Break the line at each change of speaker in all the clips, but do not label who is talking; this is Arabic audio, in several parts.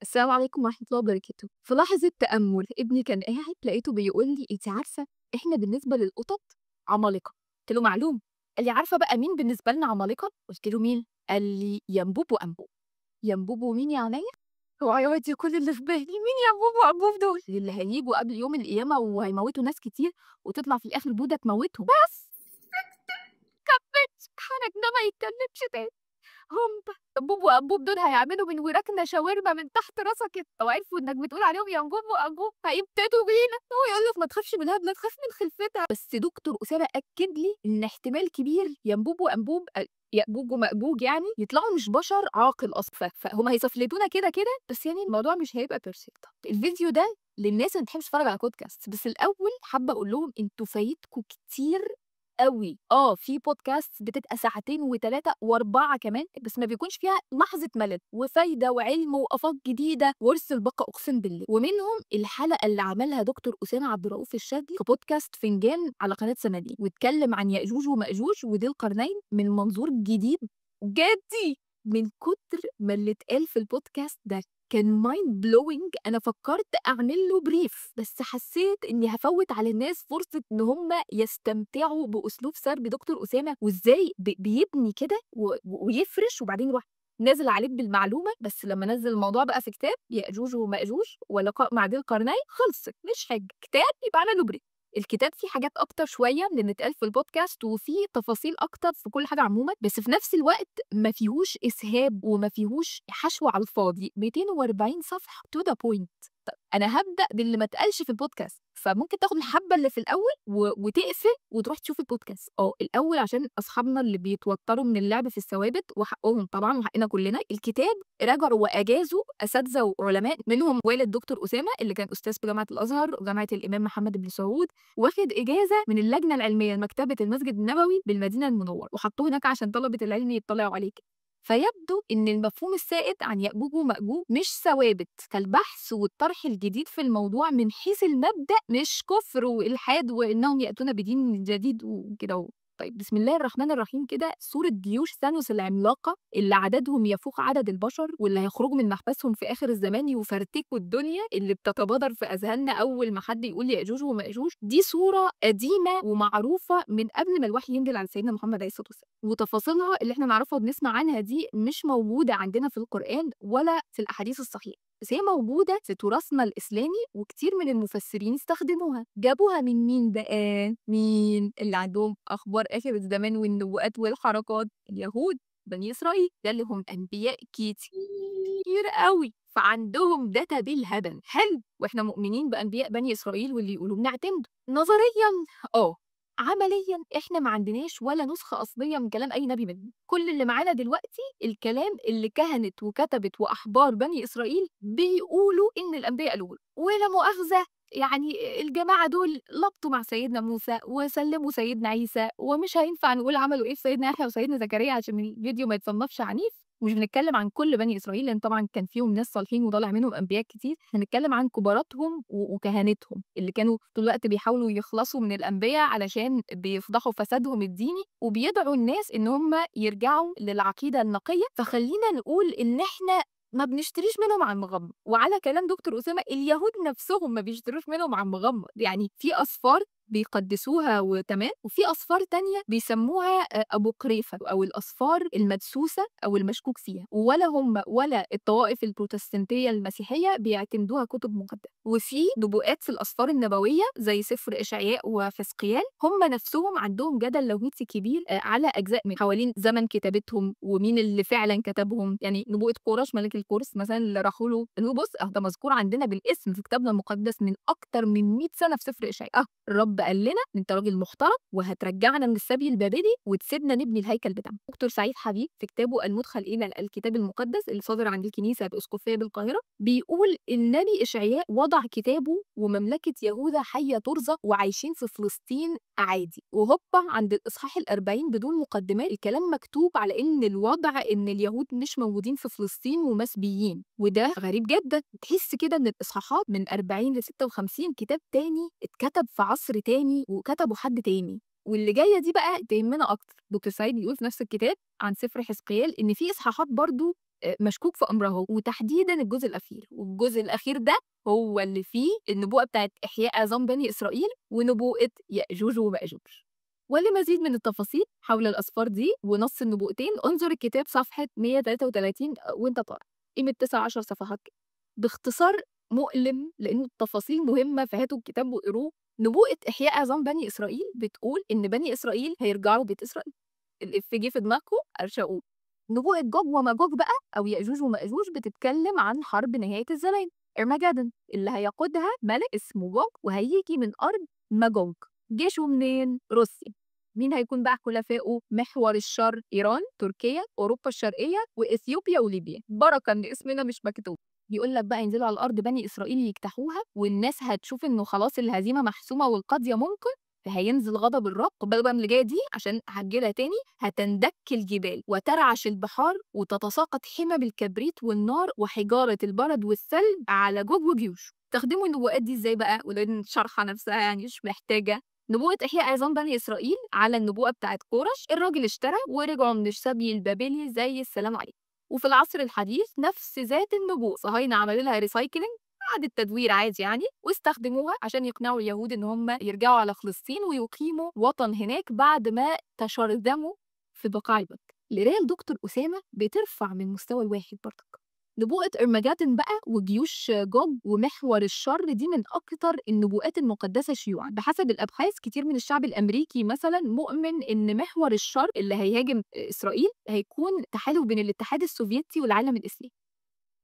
السلام عليكم ورحمة الله وبركاته. في لحظة تأمل ابني كان قاعد لقيته بيقول لي انت عارفة احنا بالنسبة للقطط عمالقة. قلت له معلوم. قال لي عارفة بقى مين بالنسبة لنا عمالقة؟ قلت له مين؟ قال لي ينبوب وأنبوب. ينبوب ومين يا عينيا؟ هو عياطي كل اللي في بالي مين ينبوب وأنبوب دول اللي هيجوا قبل يوم القيامة وهيموتوا ناس كتير وتطلع في الآخر بودة تموتهم بس. كملت حنك ما يتكلمش تاني. هم أنبوب وأنبوب دول هيعملوا من وراكنا شاورما من تحت راسك انت، وعرفوا انك بتقول عليهم يا أنبوب وأنبوب هيبتدوا بينا. هو يقول لك ما تخافش من الهبله تخاف من خلفتها. بس دكتور أسامة أكد لي إن احتمال كبير ينبوب وأنبوب يأجوج ومأجوج يعني يطلعوا مش بشر عاقل أصلا، فهم هيسفلتونا كده كده، بس يعني الموضوع مش هيبقى بيرفكت. الفيديو ده للناس اللي بتحب تتفرج على بودكاست، بس الأول حابة أقول لهم انتوا فايتكوا كتير أوي. في بودكاست بتبقى ساعتين و3 و4 كمان، بس ما بيكونش فيها لحظة ملل وفايدة وعلم وآفاق جديدة ورث البقاء أقسم بالله. ومنهم الحلقة اللي عملها دكتور أسامة عبد الرؤوف الشاذلي في بودكاست فنجان على قناة سنادين، واتكلم عن يأجوج ومأجوج وذي القرنين من منظور جديد جدي. من كتر ما اللي اتقال في البودكاست ده كان مايند بلوينج، انا فكرت اعمل له بريف بس حسيت اني هفوت على الناس فرصه ان هم يستمتعوا باسلوب سرد دكتور اسامه، وازاي بيبني كده ويفرش وبعدين يروح نازل عليك بالمعلومه. بس لما نزل الموضوع بقى في كتاب ياجوج وماجوج ولقاء مع ذي القرنين خلصت مش حاجه كتاب، يبقى انا له بريف. الكتاب فيه حاجات اكتر شويه من اللي اتقال في البودكاست وفيه تفاصيل اكتر في كل حاجه عموما، بس في نفس الوقت ما فيهوش اسهاب وما فيهوش حشو على الفاضي. 240 صفحه تو ذا بوينت. طب انا هبدا باللي ما اتقالش في البودكاست، فممكن تاخد الحبه اللي في الاول وتقفل وتروح تشوف البودكاست. الاول عشان اصحابنا اللي بيتوتروا من اللعب في الثوابت وحقهم طبعا وحقنا كلنا، الكتاب راجعوا واجازوا اساتذه وعلماء، منهم والد دكتور اسامه اللي كان استاذ في جامعه الازهر وجامعه الامام محمد بن سعود، واخد اجازه من اللجنه العلميه لمكتبه المسجد النبوي بالمدينه المنوره، وحطوه هناك عشان طلبه العلم يطلعوا عليه. فيبدو ان المفهوم السائد عن يأجوج ومأجوج مش ثوابت، فالبحث والطرح الجديد في الموضوع من حيث المبدأ مش كفر وإلحاد وإنهم يأتون بدين جديد وكده. طيب بسم الله الرحمن الرحيم كده سورة جيوش ثانوس العملاقة اللي عددهم يفوق عدد البشر واللي هيخرجوا من محبسهم في آخر الزمان يفرتكوا الدنيا، اللي بتتبادر في أذهاننا أول ما حد يقول يأجوج ومأجوج، دي صورة قديمة ومعروفة من قبل ما الوحي ينزل على سيدنا محمد عليه الصلاة والسلام، وتفاصيلها اللي احنا نعرفها وبنسمع عنها دي مش موجودة عندنا في القرآن ولا في الأحاديث الصحيحة، بس هي موجودة في تراثنا الإسلامي وكتير من المفسرين استخدموها. جابوها من مين بقى؟ مين اللي عندهم أخبار آخر الزمان والنبوءات والحركات؟ اليهود، بني إسرائيل، ده اللي هم أنبياء كتير قوي، فعندهم داتا بالهبل. حلو، واحنا مؤمنين بأنبياء بني إسرائيل واللي يقولوا بنعتمد نظريا. عمليا احنا ما عندناش ولا نسخة أصلية من كلام أي نبي منهم، كل اللي معانا دلوقتي الكلام اللي كهنت وكتبت وأحبار بني إسرائيل بيقولوا إن الأنبياء قالوا. ولا مؤاخذة يعني الجماعة دول لبطوا مع سيدنا موسى وسلموا سيدنا عيسى، ومش هينفع نقول عملوا إيه في سيدنا يحيى وسيدنا زكريا عشان الفيديو ما يتصنفش عنيف. مش بنتكلم عن كل بني إسرائيل لأن طبعا كان فيهم ناس صالحين وطالع منهم أنبياء كتير، هنتكلم عن كباراتهم وكهنتهم اللي كانوا طول الوقت بيحاولوا يخلصوا من الأنبياء علشان بيفضحوا فسادهم الديني وبيدعوا الناس إن هم يرجعوا للعقيدة النقية. فخلينا نقول إن إحنا ما بنشتريش منهم عن مغمض، وعلى كلام دكتور أسامة اليهود نفسهم ما بيشتروش منهم عن مغمض، يعني في أصفار بيقدسوها وتمام، وفي أصفار تانية بيسموها أبو قريفة أو الأصفار المدسوسة أو المشكوك فيها، ولا هم ولا الطوائف البروتستانتية المسيحية بيعتمدوها كتب مقدسة. وفي نبوءات في الأسفار النبوية زي سفر إشعياء وحزقيال هم نفسهم عندهم جدل لوهيتي كبير على أجزاء من حوالين زمن كتابتهم ومين اللي فعلا كتبهم. يعني نبوءة قرش ملك القرس مثلا اللي راحوا له، اللي هو بص ده مذكور عندنا بالاسم في كتابنا المقدس من أكتر من 100 سنة في سفر إشعياء. الرب قال لنا انت راجل محترم وهترجعنا من السبي البابلي وتسيبنا نبني الهيكل بتاعنا. دكتور سعيد حبيب في كتابه المدخل الى الكتاب المقدس اللي صادر عند الكنيسه باسقفيه بالقاهره بيقول النبي اشعياء وضع كتابه ومملكه يهوذا حيه ترزق وعايشين في فلسطين عادي، وهوبا عند الاصحاح ال40 بدون مقدمات الكلام مكتوب على ان الوضع ان اليهود مش موجودين في فلسطين ومسبيين، وده غريب جدا. تحس كده ان الاصحاحات من 40 ل 56 كتاب تاني اتكتب في عصر تاني وكتبه حد تاني. واللي جايه دي بقى تهمنا اكتر. دكتور سعيد بيقول في نفس الكتاب عن سفر حزقيال ان في اصحاحات برضو مشكوك في أمرها، وتحديدًا الجزء الأخير، والجزء الأخير ده هو اللي فيه النبوءة بتاعة إحياء عظام بني إسرائيل ونبوءة يأجوج ومأجوج. ولمزيد من التفاصيل حول الأسفار دي ونص النبوءتين انظر الكتاب صفحة 133 وأنت طالع، قيمة 19 صفحات كده. باختصار مؤلم لأن التفاصيل مهمة فهاتوا الكتاب واقروه. نبوءة إحياء عظام بني إسرائيل بتقول إن بني إسرائيل هيرجعوا بيت إسرائيل. الإف جه في دماغكم أرشقوه. نبوءة جوج وماجوج بقى أو يأجوج ومأجوج بتتكلم عن حرب نهاية الزمان أرمجدن اللي هيقودها ملك اسمه جوج وهيجي من أرض ماجوج. جيشه منين؟ روسيا. مين هيكون بقى حلفائه؟ محور الشر إيران، تركيا، أوروبا الشرقية وإثيوبيا وليبيا. بركة إن اسمنا مش مكتوب. بيقول لك بقى ينزلوا على الأرض بني إسرائيل يجتاحوها والناس هتشوف إنه خلاص الهزيمة محسومة والقضية ممكن، فهينزل غضب الرب. خد بقى من اللي جايه دي عشان هتجيلها تاني. هتندك الجبال وترعش البحار وتتساقط حمم الكبريت والنار وحجاره البرد والثلج على جوج وجيوش. تخدموا النبوءات دي ازاي بقى؟ ولان الشرحه نفسها يعني مش محتاجه. نبوءة إحياء عظام بني إسرائيل على النبوءة بتاعت كورش. الراجل اشترى ورجعوا من السبي البابلي زي السلام عليكم. وفي العصر الحديث نفس ذات النبوءة صهاينة عملوا لها ريسايكلينج، إعادة تدوير عادي يعني، واستخدموها عشان يقنعوا اليهود إن هم يرجعوا على فلسطين ويقيموا وطن هناك بعد ما تشرذموا في بقاع البك. القراية لدكتور أسامة بترفع من مستوى الواحد برضك. نبوءة أرمجدن بقى وجيوش جوج ومحور الشر دي من أكتر النبوءات المقدسة شيوعا. بحسب الأبحاث كتير من الشعب الأمريكي مثلا مؤمن إن محور الشر اللي هيهاجم إسرائيل هيكون تحالف بين الاتحاد السوفيتي والعالم الإسلامي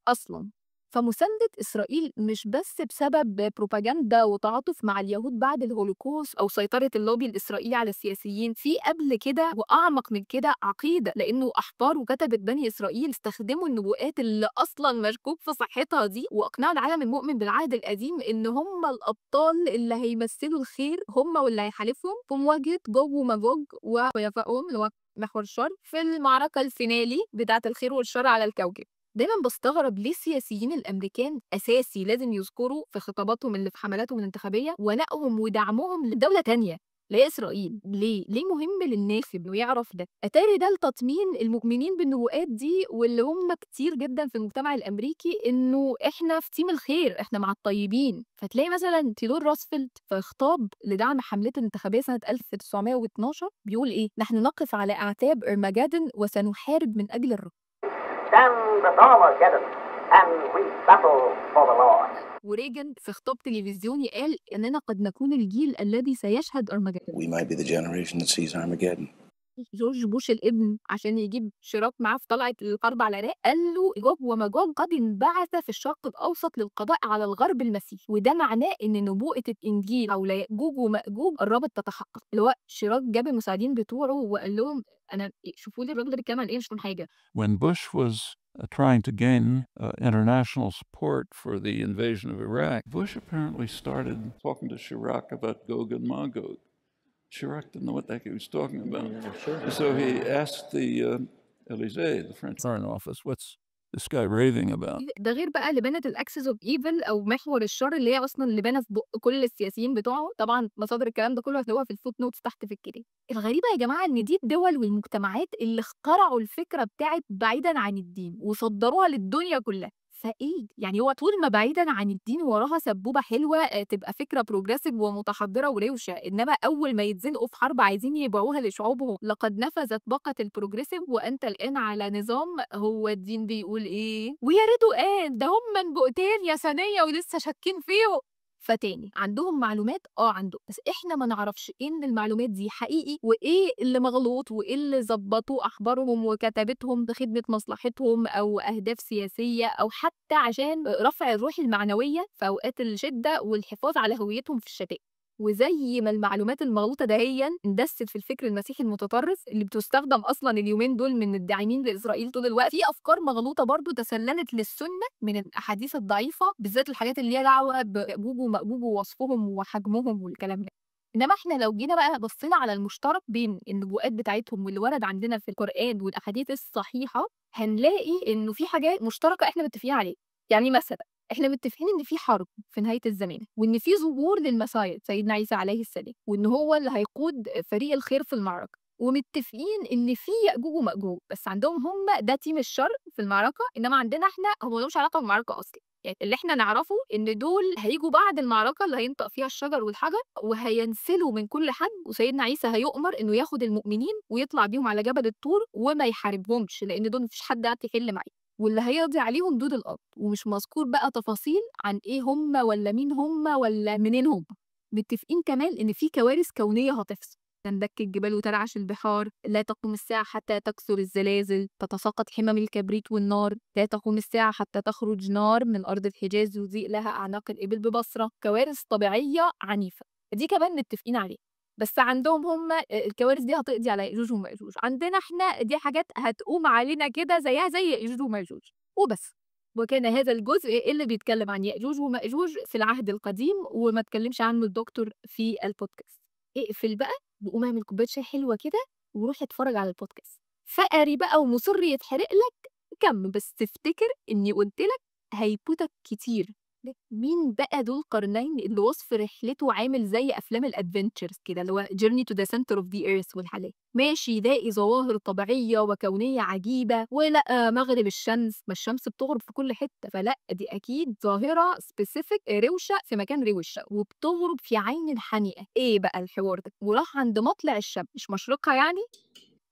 أصلا. فمساندة إسرائيل مش بس بسبب بروباجندا وتعاطف مع اليهود بعد الهولوكوست أو سيطرة اللوبي الإسرائيلي على السياسيين، في قبل كده وأعمق من كده عقيدة، لأنه أحبار وكتبة بني إسرائيل استخدموا النبوءات اللي أصلا مشكوك في صحتها دي وأقنعوا العالم المؤمن بالعهد القديم إن هم الأبطال اللي هيمثلوا الخير، هم واللي هيحالفهم في مواجهة جوج وماجوج وخلفائهم اللي هو محور الشر في المعركة الفينالي بتاعة الخير والشر على الكوكب. دايما بستغرب ليه السياسيين الامريكان اساسي لازم يذكروا في خطاباتهم اللي في حملاتهم الانتخابيه ولائهم ودعمهم لدوله تانية. ليه اسرائيل؟ ليه مهم للناخب انه يعرف ده؟ اتاري ده لتطمين المؤمنين بالنبوءات دي واللي هم كتير جدا في المجتمع الامريكي انه احنا في تيم الخير، احنا مع الطيبين. فتلاقي مثلا تيلور روزفلت في خطاب لدعم حملته الانتخابيه سنه 1912 بيقول ايه؟ نحن نقف على اعتاب ارمجدن وسنحارب من اجل الرب.
Stand with Armageddon and we battle for the Lord.
وريجن في خطاب تلفزيوني قال إننا قد نكون الجيل الذي سيشهد أرمجدن.
We might be the generation that sees Armageddon.
جورج بوش الابن عشان يجيب شراك معاه في طلعة الحرب على العراق قال له جوج وماجوج قد انبعث في الشرق الأوسط للقضاء على الغرب المسيحي، وده معناه إن نبوءة الإنجيل حول يأجوج ومأجوج قربت تتحقق. اللي هو شراك جاب المساعدين بتوعه وقال لهم أنا شوفوا لي الراجل ده بيتكلم عن إيه، مش فاهم حاجة.
When Bush was trying to gain international support for the invasion of Iraq, Bush apparently started talking to Chirac about Gog and Magog. Chirac didn't know what the heck he was talking about. So he asked the Élysée, the French Foreign Office, what's this guy raving about?
ده غير بقى اللي بنت الاكسس اوف ايفل او محور الشر اللي هي اصلا اللي بنت في بق كل السياسيين بتوعه. طبعا مصادر الكلام ده كله هتلاقوها في الفوت نوتس تحت في الكتاب. الغريبه يا جماعه ان دي الدول والمجتمعات اللي اخترعوا الفكره بتاعت بعيدا عن الدين وصدروها للدنيا كلها. فايه يعني هو طول ما بعيدا عن الدين وراها سبوبه حلوه تبقى فكره بروجريسيف ومتحضره وروشه، انما اول ما يتزنقوا في حرب عايزين يبيعوها لشعوبهم. لقد نفذت باقه البروجريسيف وانت الان على نظام هو الدين بيقول ايه ويا ريته قال ده هم نبوءتين يا ثانيه ولسه شاكين فيهم. فتاني عندهم معلومات عندهم، بس احنا ما نعرفش ايه ان المعلومات دي حقيقي وايه اللي مغلوط وايه اللي ظبطوا احبارهم وكتابتهم بخدمه مصلحتهم او اهداف سياسيه او حتى عشان رفع الروح المعنويه في اوقات الشده والحفاظ على هويتهم في الشتاء. وزي ما المعلومات المغلوطه دهيا اندست في الفكر المسيحي المتطرف اللي بتستخدم اصلا اليومين دول من الداعمين لاسرائيل طول الوقت، في افكار مغلوطه برضو تسللت للسنه من الاحاديث الضعيفه، بالذات الحاجات اللي ليها دعوه بأبوج ومأجوج ووصفهم وحجمهم والكلام ده. انما احنا لو جينا بقى بصينا على المشترك بين النبوءات بتاعتهم واللي ورد عندنا في القرآن والاحاديث الصحيحه هنلاقي انه في حاجات مشتركه احنا متفقين عليها. يعني مثلا احنا متفقين ان في حرب في نهايه الزمان وان في ظهور للمسيح سيدنا عيسى عليه السلام وان هو اللي هيقود فريق الخير في المعركه، ومتفقين ان في ياجوج وماجوج، بس عندهم هم ده تيم الشر في المعركه، انما عندنا احنا هم مالهمش علاقه بالمعركه اصلا. يعني اللي احنا نعرفه ان دول هيجوا بعد المعركه اللي هينطق فيها الشجر والحجر، وهينسلوا من كل حد، وسيدنا عيسى هيؤمر انه ياخد المؤمنين ويطلع بيهم على جبل الطور وما يحاربهمش، لان دول مفيش حد عارف يحل معاهم، واللي هيقضي عليهم دود الارض. ومش مذكور بقى تفاصيل عن ايه هم ولا مين هم ولا منين هم. متفقين كمان ان في كوارث كونيه هتحصل، تندك الجبال وترعش البحار، لا تقوم الساعة حتى تكثر الزلازل، تتساقط حمم الكبريت والنار، لا تقوم الساعة حتى تخرج نار من أرض الحجاز يضيء لها أعناق الإبل ببصرة. كوارث طبيعية عنيفة، دي كمان متفقين عليها. بس عندهم هم الكوارث دي هتقضي على يأجوج ومأجوج، عندنا احنا دي حاجات هتقوم علينا كده زيها زي يأجوج ومأجوج وبس. وكان هذا الجزء اللي بيتكلم عن يأجوج ومأجوج في العهد القديم، وما اتكلمش عنه الدكتور في البودكاست. اقفل بقى وقوم اعمل كوبايه شاي حلوه كده وروح اتفرج على البودكاست. فقري بقى ومصر يتحرق لك كم، بس تفتكر اني قلت لك هيفوتك كتير. مين بقى ذو القرنين اللي وصف رحلته عامل زي افلام الادفنتشرز كده، اللي هو Journey to the Center of the Earth والحالات، ماشي يلاقي ظواهر طبيعيه وكونيه عجيبه، ولا مغرب الشمس، ما الشمس بتغرب في كل حته، فلا دي اكيد ظاهره سبيسيفيك روشه في مكان روشه، وبتغرب في عين حمئه. ايه بقى الحوار ده؟ وراح عند مطلع الشمس، مش مشرقها يعني،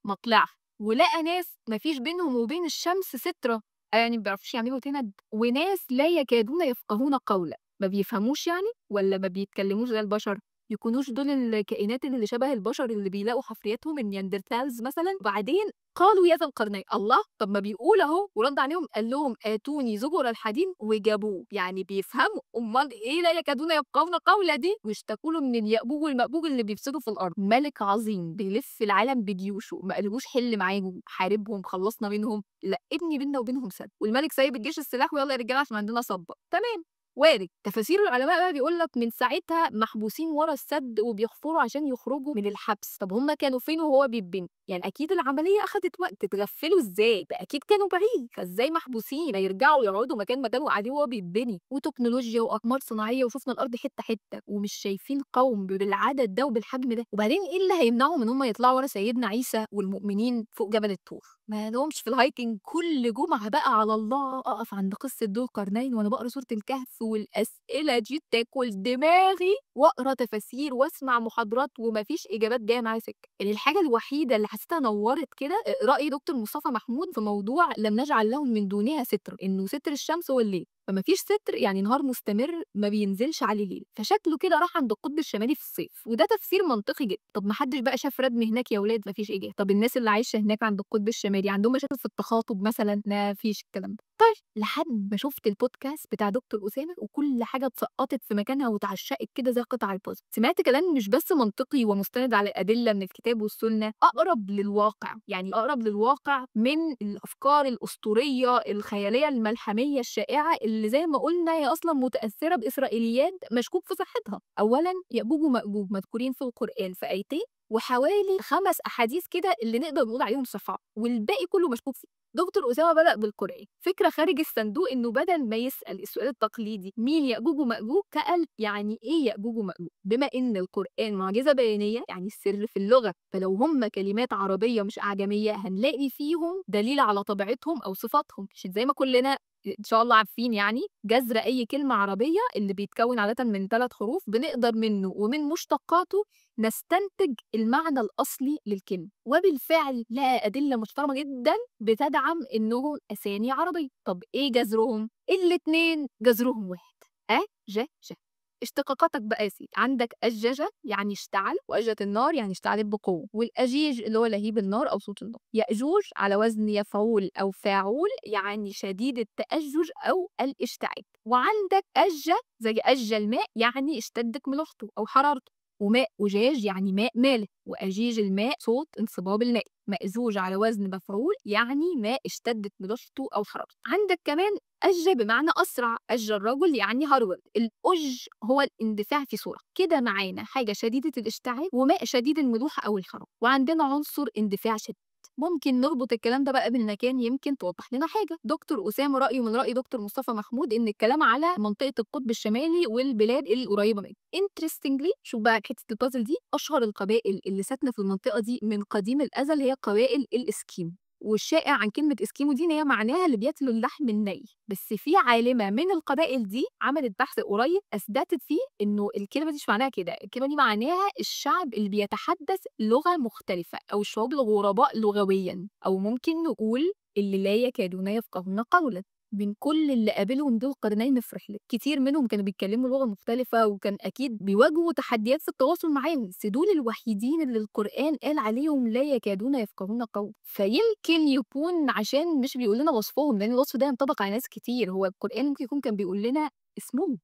مطلعها، ولقى ناس مفيش بينهم وبين الشمس سترة، يعني ما بيعرفوش يعملوا تند، وناس لا يكادون يفقهون قولا، ما بيفهموش يعني ولا ما بيتكلموش زي البشر، يكونوش دول الكائنات اللي شبه البشر اللي بيلاقوا حفرياتهم النياندرتالز مثلا. وبعدين قالوا يا ذا القرنين، الله طب ما بيقول اهو، ورد عليهم قال لهم اتوني زبر الحديد وجابوه، يعني بيفهموا، امال ايه لا يكادون يفقهون قولا دي؟ واشتكوا له من اليأبوج والمأبوج اللي بيفسدوا في الارض. ملك عظيم بيلف العالم بجيوشه، ما قالوش حل معاهم حاربهم خلصنا منهم، لا ابني بينا وبينهم سد، والملك سايب الجيش السلاح ويلا يا رجاله عشان عندنا صبه. تمام، وارد. تفاسير العلماء بقى بيقول لك من ساعتها محبوسين ورا السد وبيحفروا عشان يخرجوا من الحبس. طب هم كانوا فين وهو بيتبني؟ يعني اكيد العمليه اخذت وقت، اتغفلوا ازاي؟ اكيد كانوا بعيد، فازاي محبوسين؟ يرجعوا يقعدوا مكان ما كانوا قاعدين وهو بيتبني، وتكنولوجيا واقمار صناعيه، وشفنا الارض حته حته، ومش شايفين قوم بالعدد ده وبالحجم ده. وبعدين ايه اللي هيمنعهم ان هم يطلعوا ورا سيدنا عيسى والمؤمنين فوق جبل الطور؟ ما لهمش في الهايكنج كل جمعه بقى على الله اقف عند قصه ذو القرنين وانا بقرا سوره الكهف، والاسئله دي تاكل دماغي، واقرا تفاسير واسمع محاضرات ومفيش اجابات جايه معايا سكه. يعني الحاجه الوحيده اللي حسيتها نورت كده راي دكتور مصطفى محمود في موضوع لم نجعل لهم من دونها ستر، انه ستر الشمس هو الليل، فما فيش ستر يعني نهار مستمر ما بينزلش عليه ليل، فشكله كده راح عند القطب الشمالي في الصيف، وده تفسير منطقي جدا. طب ما حدش بقى شاف ردم هناك يا ولاد؟ ما فيش اجابه. طب الناس اللي عايشه هناك عند القطب الشمالي عندهم مشاكل في التخاطب مثلا؟ ما فيش الكلام ده. طيب لحد ما شفت البودكاست بتاع دكتور اسامه وكل حاجه اتسقطت في مكانها واتعشقت كده زي قطع البازل، سمعت كلام مش بس منطقي ومستند على ادله من الكتاب والسنه، اقرب للواقع، يعني اقرب للواقع من الافكار الاسطوريه الخياليه الملحميه الشائعه اللي زي ما قلنا هي اصلا متاثره باسرائيليات مشكوك في صحتها. اولا يأجوج ومأجوج مذكورين في القران في ايتين، وحوالي 5 احاديث كده اللي نقدر نقول عليهم صحاح، والباقي كله مشكوك فيه. دكتور أسامة بدأ بالقرآن، فكرة خارج الصندوق، إنه بدل ما يسأل السؤال التقليدي مين يأجوج ومأجوج، سأل يعني إيه يأجوج ومأجوج؟ بما إن القرآن معجزة بيانية يعني السر في اللغة، فلو هم كلمات عربية مش أعجمية هنلاقي فيهم دليل على طبيعتهم أو صفاتهم، مش زي ما كلنا إن شاء الله عارفين يعني جذر أي كلمة عربية اللي بيتكون عادة من 3 حروف بنقدر منه ومن مشتقاته نستنتج المعنى الأصلي للكلمة. وبالفعل لها أدلة محترمة جدا بتدعم إنهم أسامي عربية. طب إيه جذرهم؟ الاتنين جذرهم واحد، ج ج. اشتقاقاتك بقى يا سيدي، عندك أجج يعني اشتعل، وأجت النار يعني اشتعلت بقوة، والأجيج اللي هو لهيب النار أو صوت النار. يأجوج على وزن يفعول أو فاعول يعني شديد التأجج أو الاشتعال. وعندك أج زي أج الماء يعني اشتدت ملوحته أو حرارته، وماء أجاج يعني ماء مالح، وأجيج الماء صوت انصباب الماء. مأزوج على وزن مفعول يعني ماء اشتدت ملوحته أو حرارته. عندك كمان أج بمعنى أسرع، أج الرجل يعني هرول. الأج هو الاندفاع في صورة كده، معانا حاجة شديدة الاشتعال وماء شديد الملوحة أو الحرارة، وعندنا عنصر اندفاع شديد. ممكن نربط الكلام ده بقى بالمكان، يمكن توضح لنا حاجة. دكتور أسامة رأيه من رأي دكتور مصطفى محمود إن الكلام على منطقة القطب الشمالي والبلاد القريبة منه. interestingly شوف بقى حتة البازل دي، أشهر القبائل اللي ساكنة في المنطقة دي من قديم الأزل هي قبائل الإسكيمو. والشائع عن كلمة إسكيمو دي إن هي معناها اللي بياكلوا اللحم الني، بس في عالمة من القبائل دي عملت بحث قريب أثبتت فيه إنه الكلمة دي مش معناها كده، الكلمة دي معناها الشعب اللي بيتحدث لغة مختلفة أو الشعوب الغرباء لغويا، أو ممكن نقول اللي لا يكادون يفقهون قولا. من كل اللي قابلهم ذو القرنين في رحلة، كتير منهم كانوا بيتكلموا لغة مختلفة وكان أكيد بيواجهوا تحديات في التواصل معاهم، بس دول الوحيدين اللي القرآن قال عليهم لا يكادون يفقهون قول. فيمكن يكون عشان مش بيقول لنا وصفهم، لأن الوصف ده ينطبق على ناس كتير، هو القرآن ممكن يكون كان بيقول لنا اسمهم.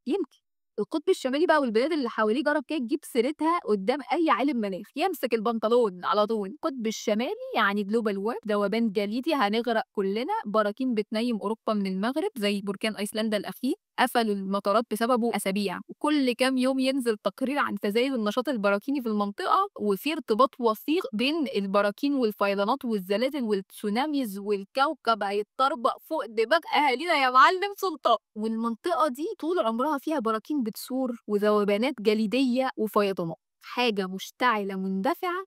يمكن القطب الشمالي بقى والبلاد اللي حواليه جرب كده تجيب سيرتها قدام اي عالم مناخ يمسك البنطلون على طول. القطب الشمالي يعني جلوبال وورم، ذوبان جليدي، هنغرق كلنا، براكين بتنيم اوروبا من المغرب زي بركان ايسلندا الاخير، قفلوا المطارات بسببه اسابيع، وكل كام يوم ينزل تقرير عن تزايد النشاط البراكيني في المنطقه، وفي ارتباط وثيق بين البراكين والفيضانات والزلازل والتسوناميز، والكوكب هيتطربق فوق دماغ اهالينا يا معلم سلطان. والمنطقه دي طول عمرها فيها براكين بتثور وذوبانات جليديه وفيضانات، حاجه مشتعله مندفعه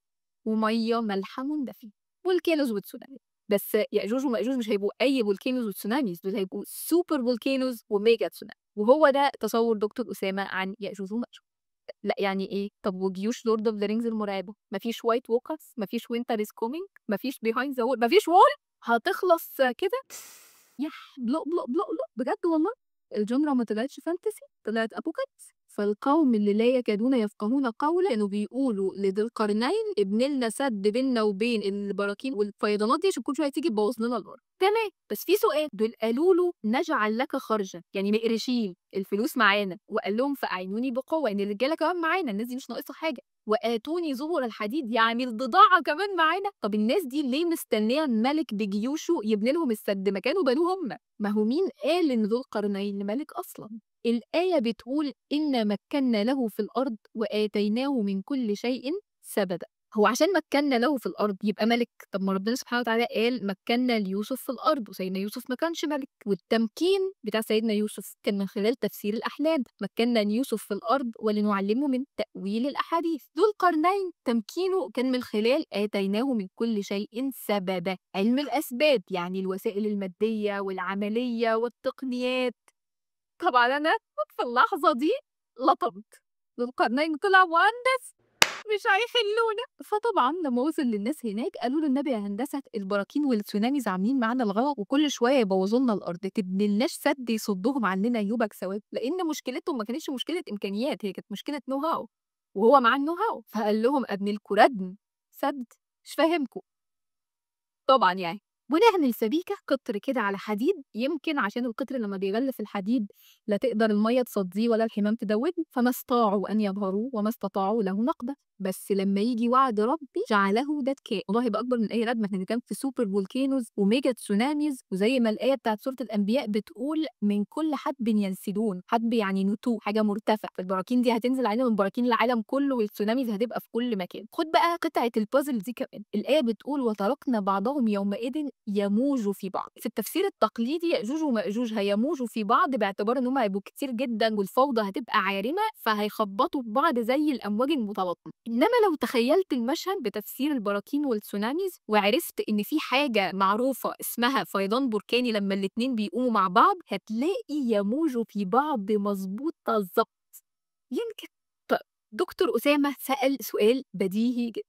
وميه مالحه مندفعه، فولكانوز وتسونامي. بس يأجوج ومأجوج مش هيبقوا أي فولكانوز وتسوناميز، دول هيبقوا سوبر فولكانوز وميجا تسونامي. وهو ده تصور دكتور أسامة عن يأجوج ومأجوج. لا يعني إيه؟ طب وجيوش لورد أوف ذا رينجز المرعبة؟ مفيش وايت ووكرز؟ مفيش وينتر إز كومينج؟ مفيش بيهايند ذا وول؟ مفيش وول؟ هتخلص كده؟ يح بلق بلق بلق بلق بجد والله. الجمرة ما طلعتش فانتسي، طلعت أبوكاليبس. فالقوم اللي لا يكادون يفقهون قولا كانوا بيقولوا لذي القرنين ابن لنا سد بيننا وبين البراكين والفيضانات دي عشان كل شويه تيجي تبوظ لنا الارض. تمام، بس في سؤال، دول قالوا له نجعل لك خرجا، يعني مقرشين الفلوس معانا، وقال لهم فاعينوني بقوه، ان الرجاله كمان معانا، الناس دي مش ناقصه حاجه، واتوني زبر الحديد، يعني البضاعه كمان معانا. طب الناس دي ليه مستنيه الملك بجيوشه يبني لهم السد؟ ما كانوا بنوه هم. ما هو مين قال ان ذو القرنين ملك اصلا؟ الآية بتقول إن مكنا له في الأرض وآتيناه من كل شيء سببا. هو عشان مكنا له في الأرض يبقى ملك؟ طب ما ربنا سبحانه وتعالى قال مكنا ليوسف في الأرض، وسيدنا يوسف ما كانش ملك، والتمكين بتاع سيدنا يوسف كان من خلال تفسير الأحلام، مكنا ليوسف في الأرض ولنعلمه من تأويل الأحاديث. ذو القرنين تمكينه كان من خلال آتيناه من كل شيء سببا، علم الأسباب، يعني الوسائل المادية والعملية والتقنيات. طبعا أنا في اللحظة دي لطمت، ذو القرنين طلع مهندس مش هيخلونا. فطبعا لما وصل للناس هناك قالوا له النبي يا هندسه البراكين والتسوناميز عاملين معانا الغلط، وكل شويه يبوظوا لنا الارض، تبنيلناش سد يصدهم عننا يوبك ثواب، لان مشكلتهم ما كانتش مشكله امكانيات، هي كانت مشكله نو هاو، وهو مع النو هاو. فقال لهم ابني لكم ردم سد، مش فاهمكم. طبعا يعني ونعمل سبيكة قطر كده على حديد، يمكن عشان القطر لما بيغلف الحديد لا تقدر المية تصديه ولا الحمام تدوبه، فما استطاعوا أن يظهروا وما استطاعوا له نقبة. بس لما يجي وعد ربي جعله دكاء، والله يبقى أكبر من أي ردمة. احنا كان في سوبر فولكانوز وميجا تسوناميز، وزي ما الآية بتاعت سورة الأنبياء بتقول من كل حدب ينسلون، حدب يعني نتوء، حاجة مرتفع، فالبراكين دي هتنزل علينا من براكين العالم كله، والتسوناميز هتبقى في كل مكان. خد بقى قطعة البازل دي كمان، الآية بتقول وتركنا بعضهم يومئذ يموج في بعض. في التفسير التقليدي يأجوج ومأجوج هيموجوا في بعض باعتبار ان هم هيبقوا كتير جدا والفوضى هتبقى عارمه، فهيخبطوا في بعض زي الامواج المتلاطمه. انما لو تخيلت المشهد بتفسير البراكين والتسوناميز وعرفت ان في حاجه معروفه اسمها فيضان بركاني لما الاتنين بيقوموا مع بعض، هتلاقي يموجوا في بعض مظبوط بالظبط. يمكن دكتور أسامة سأل سؤال بديهي جدا،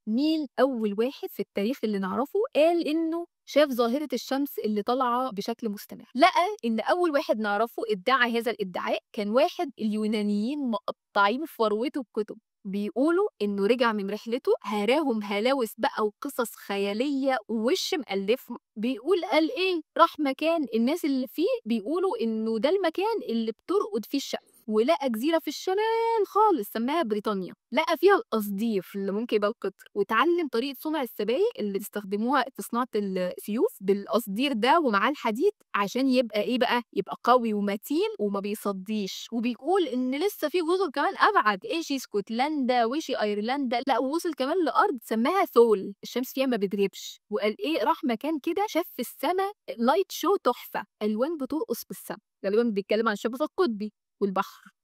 مين أول واحد في التاريخ اللي نعرفه قال إنه شاف ظاهرة الشمس اللي طالعة بشكل مستمر؟ لقى إن أول واحد نعرفه ادعى هذا الادعاء كان واحد اليونانيين مقطعين في فروته بكتب، بيقولوا إنه رجع من رحلته هراهم هلاوس بقى وقصص خيالية ووش مألفهم. بيقول قال إيه؟ راح مكان الناس اللي فيه بيقولوا إنه ده المكان اللي بترقد فيه الشمس، ولقى جزيرة في الشمال خالص سماها بريطانيا، لقى فيها القصدير اللي ممكن يبقى القطر، واتعلم طريقة صنع السبايك اللي بيستخدموها في صناعة السيوف بالقصدير ده ومعاه الحديد عشان يبقى إيه بقى؟ يبقى قوي ومتين وما بيصديش. وبيقول إن لسه في جزر كمان أبعد، إيش اسكتلندا وإيش أيرلندا، لا ووصل كمان لأرض سماها ثول الشمس فيها ما بتغيبش. وقال إيه راح مكان كده شاف في السماء لايت شو تحفة، ألوان بترقص في السماء، غالبا بيتكلم عن الشبح القطبي.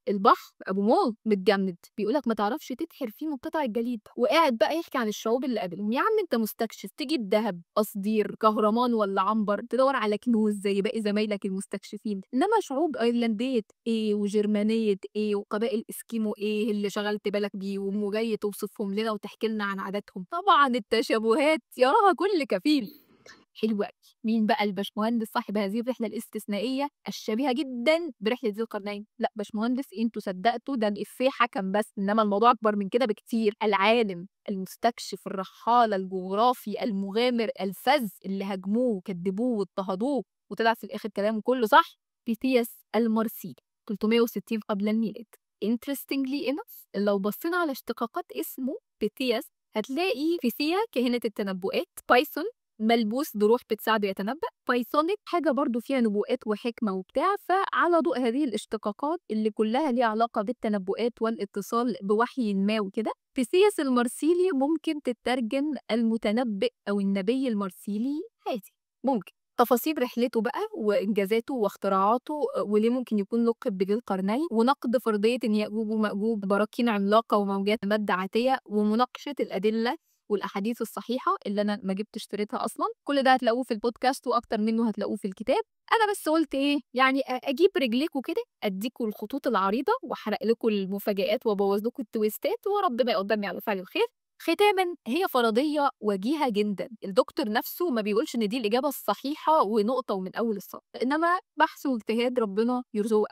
البحر ابو موج متجمد، بيقولك ما تعرفش تتحر فيه من قطع الجليد. وقاعد بقى يحكي عن الشعوب اللي قابلهم. يا عم انت مستكشف تجيب ذهب، قصدير، كهرمان ولا عنبر، تدور على كنوز زي باقي زمايلك المستكشفين، انما شعوب ايرلنديه ايه وجرمانيه ايه وقبائل اسكيمو ايه اللي شغلت بالك بيهم وجاي توصفهم لنا وتحكي لنا عن عاداتهم؟ طبعا التشابهات يراها كل كفيل. حلو أوي. مين بقى الباشمهندس صاحب هذه الرحلة الاستثنائية الشبيهة جدًا برحلة ذي القرنين؟ لأ باشمهندس إيه أنتم صدقتوا ده الإفيه حكم بس، إنما الموضوع أكبر من كده بكتير. العالم، المستكشف، الرحالة، الجغرافي، المغامر، الفذ اللي هاجموه وكدبوه واضطهدوه وطلع في الآخر كلامه كله صح، بيثياس المرسي 360 قبل الميلاد. interestingly enough لو بصينا على اشتقاقات اسمه بيثياس هتلاقي فيثيا كاهنة التنبؤات، بايثون ملبوس بروح بتساعده يتنبأ، بايثونيك حاجة برضو فيها نبوءات وحكمة وبتاع. فعلى ضوء هذه الاشتقاقات اللي كلها ليها علاقة بالتنبؤات والاتصال بوحي ما وكده، بيثياس المرسيلي ممكن تترجم المتنبئ أو النبي المرسيلي عادي. ممكن تفاصيل رحلته بقى وإنجازاته واختراعاته وليه ممكن يكون لقب بذي القرنين، ونقد فرضية إن يأجوج ومأجوج براكين عملاقة وموجات مادة عاتية، ومناقشة الأدلة والأحاديث الصحيحة اللي أنا ما جبتش سيرتها أصلًا. كل ده هتلاقوه في البودكاست وأكتر منه هتلاقوه في الكتاب. أنا بس قُلت إيه، يعني أجيب رجليكم كده، أدّيكم الخطوط العريضة وأحرق لكم المفاجآت وأبوّظ لكم التويستات وربنا يقدّرني على فعل الخير. ختامًا هي فرضية وجيهة جدًا، الدكتور نفسه ما بيقولش إن دي الإجابة الصحيحة ونقطة ومن أول السطر، إنما بحث واجتهاد ربنا يرزقه.